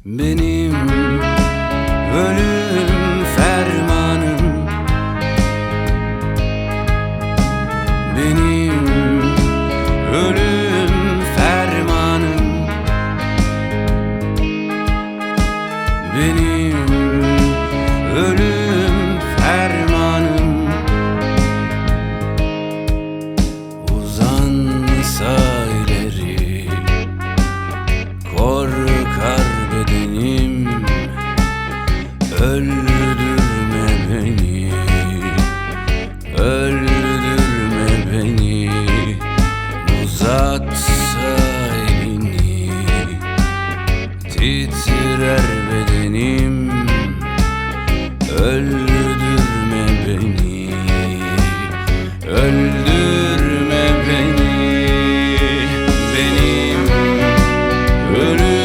Benim ölüm fermanım, benim ölüm fermanım, benim ölüm fermanım. Uzansa ileri korkar bedenim, öldürme beni, öldürme beni. Uzatsa elini, titrer bedenim, öldürme beni, öldürme beni. Benim ölüm